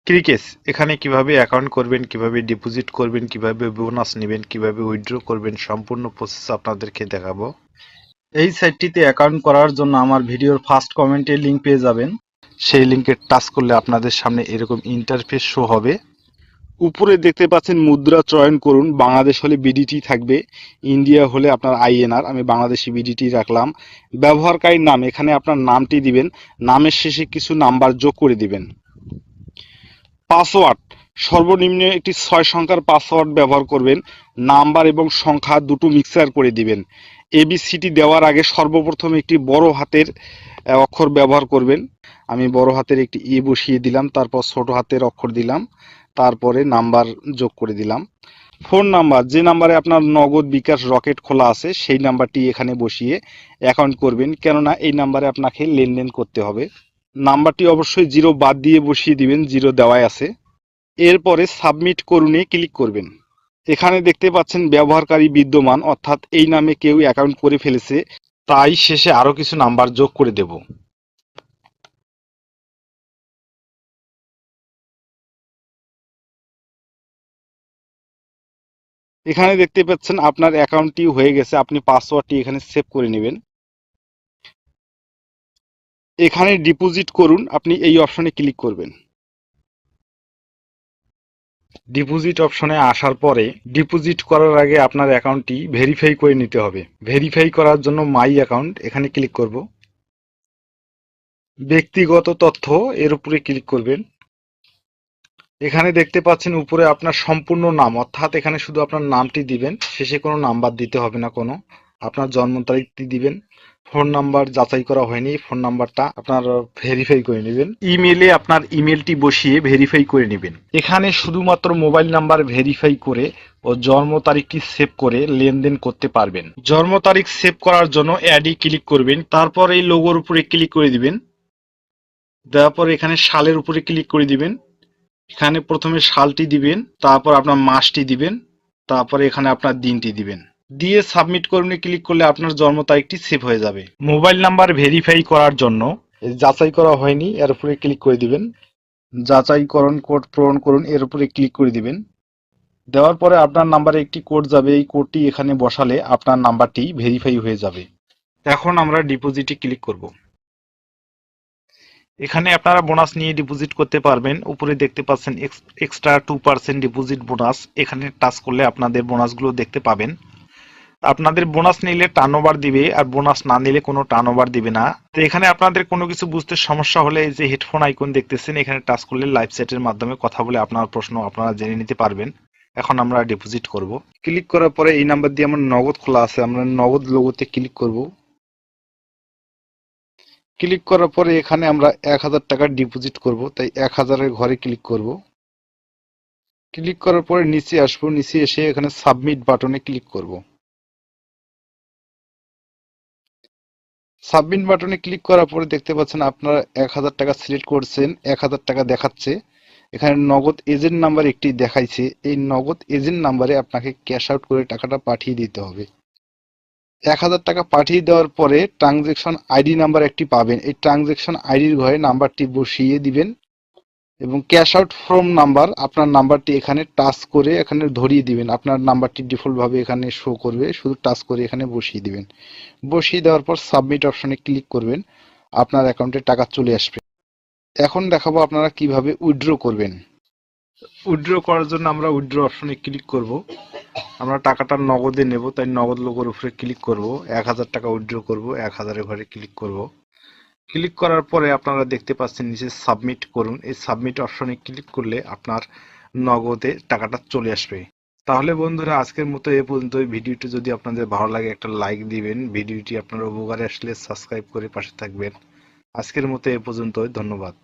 ক্রিকেস এখানে কিভাবে অ্যাকাউন্ট করবেন, কিভাবে ডিপোজিট করবেন, কিভাবে বোনাস নেবেন, কিভাবে উইথড্র করবেন, সম্পূর্ণ প্রসেস আপনাদেরকে দেখাবো। এই সাইটটিতে অ্যাকাউন্ট করার জন্য আমার ভিডিওর ফার্স্ট কমেন্টে লিংক পেয়ে যাবেন। সেই লিংকে টাচ করলে আপনাদের সামনে এরকম ইন্টারফেস শো হবে। উপরে দেখতে পাচ্ছেন মুদ্রা চয়ন করুন। বাংলাদেশ হলে বিডিটি থাকবে, ইন্ডিয়া হলে আপনার আইএনআর। আমি বাংলাদেশি বিডিটি রাখলাম। ব্যবহারকারীর নাম, এখানে আপনার নামটি দিবেন, নামের শেষে কিছু নাম্বার যোগ করে দিবেন। পাসওয়ার্ড, সর্বনিম্ন একটি 6 সংখ্যার পাসওয়ার্ড ব্যবহার করবেন। নাম্বার এবং সংখ্যা দুটো মিক্সার করে দিবেন। এবিসিটি দেওয়ার আগে সর্বপ্রথম একটি বড় হাতের অক্ষর ব্যবহার করবেন। আমি বড় হাতের একটি বসিয়ে দিলাম, তারপর ছোট হাতের অক্ষর দিলাম, তারপরে নাম্বার যোগ করে দিলাম। ফোন নাম্বার, যে নাম্বারে আপনার নগদ, বিকাশ, রকেট খোলা আছে সেই নাম্বারটি এখানে বসিয়ে অ্যাকাউন্ট করবেন, কেননা এই নাম্বারে আপনাকে লেনদেন করতে হবে। নাম্বারটি অবশ্যই 0 বাদ দিয়ে বসিয়ে দিবেন, 0 দেওয়াই আছে। এরপরে সাবমিট করুনে ক্লিক করবেন। এখানে দেখতে পাচ্ছেন ব্যবহারকারী বিদ্যমান, অর্থাৎ এই নামে কেউ অ্যাকাউন্ট করে ফেলেছে, তাই শেষে আরো কিছু নাম্বার যোগ করে দেব। এখানে দেখতে পাচ্ছেন আপনার অ্যাকাউন্টটি হয়ে গেছে। আপনি পাসওয়ার্ডটি এখানে সেভ করে নেবেন। এখানে ডিপোজিট করুন, আপনি এই অপশনে ক্লিক করবেন। ডিপোজিট অপশনে আসার পরে ডিপোজিট করার আগে আপনার অ্যাকাউন্টটি ভেরিফাই করে নিতে হবে। ভেরিফাই করার জন্য মাই অ্যাকাউন্ট এখানে ক্লিক করব। ব্যক্তিগত তথ্য এর উপরে ক্লিক করবেন। এখানে দেখতে পাচ্ছেন উপরে আপনার সম্পূর্ণ নাম, অর্থাৎ এখানে শুধু আপনার নামটি দিবেন, শেষে কোনো নাম্বার দিতে হবে না কোনো। আপনার জন্ম তারিখটি দিবেন। ফোন নাম্বার যাচাই করা হয়নি, ফোন নাম্বারটা আপনার ভেরিফাই করে নেবেন। ইমেলে আপনার ইমেলটি বসিয়ে ভেরিফাই করে নেবেন। এখানে শুধুমাত্র মোবাইল নাম্বার ভেরিফাই করে ও জন্ম তারিখটি সেভ করে লেনদেন করতে পারবেন। জন্ম তারিখ সেভ করার জন্য অ্যাডে ক্লিক করবেন, তারপর এই লোগোর উপরে ক্লিক করে দিবেন। দেওয়ার পর এখানে সালের উপরে ক্লিক করে দিবেন। এখানে প্রথমে সালটি দিবেন, তারপর আপনার মাসটি দিবেন, তারপরে এখানে আপনার দিনটি দিবেন। দিয়ে সাবমিট করুনে ক্লিক করলে আপনার জন্ম তারিখটি সেভ হয়ে যাবে। মোবাইল নাম্বার ভেরিফাই করার জন্য যাচাই করা হয়নি এর উপরে ক্লিক করে দিবেন। যাচাইকরণ কোড পূরণ করুন এর উপরে ক্লিক করে দিবেন। দেওয়ার পরে আপনার নাম্বারে একটি কোড যাবে, এই কোডটি এখানে বসালে আপনার নাম্বারটি ভেরিফাই হয়ে যাবে। এখন আমরা ডিপোজিটে ক্লিক করব। এখানে আপনারা বোনাস নিয়ে ডিপোজিট করতে পারবেন। উপরে দেখতে পাচ্ছেন এক্সট্রা 2% ডিপোজিট বোনাস, এখানে টাচ করলে আপনাদের বোনাসগুলো দেখতে পাবেন। আপনাদের বোনাস নিলে টার্নওভার দিবে, আর বোনাস না নিলে কোনো টার্নওভার দিবে না। তো এখানে আপনাদের কোনো কিছু বুঝতে সমস্যা হলে এই যে হেডফোন আইকন দেখতেছেন, এখানে টাচ করলে লাইভ চ্যাটের মাধ্যমে কথা বলে আপনার প্রশ্ন আপনারা জেনে নিতে পারবেন। এখন আমরা ডিপোজিট করব। ক্লিক করার পরে এই নাম্বার দিয়ে আমার নগদ খোলা আছে, আমরা নগদ লোগোতে ক্লিক করব। ক্লিক করার পরে এখানে আমরা 1000 টাকা ডিপোজিট করব, তাই 1000-এর ঘরে ক্লিক করব। ক্লিক করার পরে নিচে আসবো, নিচে এসে এখানে সাবমিট বাটনে ক্লিক করব। সাবমিট বাটনে ক্লিক করার পরে দেখতে পাচ্ছেন আপনারা 1000 টাকা সিলেক্ট করছেন, 1000 টাকা দেখাচ্ছে। এখানে নগদ এজেন্ট নাম্বার একটি দেখাইছে, এই নগদ এজেন্ট নাম্বারে আপনাকে ক্যাশ আউট করে টাকাটা পাঠিয়ে দিতে হবে। 1000 টাকা পাঠিয়ে দেওয়ার পরে ট্রানজেকশন আইডি নাম্বার একটি পাবেন, এই ট্রানজেকশন আইডির ঘরে নাম্বারটি বসিয়ে দিবেন এবং ক্যাশ আউট ফ্রম নাম্বার, আপনার নাম্বারটি এখানে টাচ করে এখানে ধরিয়ে দিবেন। আপনার নাম্বারটি ডিফল্ট ভাবে এখানে শো করবে, শুধু টাচ করে এখানে বসিয়ে দিবেন। বসিয়ে দেওয়ার পর সাবমিট অপশনে ক্লিক করবেন, আপনার অ্যাকাউন্টে টাকা চলে আসবে। এখন দেখাবো আপনারা কিভাবে উইথড্র করবেন। উইথড্র করার জন্য আমরা উইথড্র অপশনে ক্লিক করব। আমরা টাকাটা নগদে নেব, তাই নগদ লোগোর উপরে ক্লিক করব। 1000 টাকা উইথড্র করব, 1000-এর ঘরে ক্লিক করব। ক্লিক করার পরে আপনারা দেখতে পাচ্ছেন নিচে সাবমিট করুন, এই সাবমিট অপশনে ক্লিক করলে আপনার নগদে টাকাটা চলে আসবে। তাহলে বন্ধুরা আজকের মতো এ পর্যন্ত। ভিডিওটি যদি আপনাদের ভালো লাগে একটা লাইক দিবেন, ভিডিওটি আপনার উপকারে আসলে সাবস্ক্রাইব করে পাশে থাকবেন। আজকের মতো এ পর্যন্ত, ধন্যবাদ।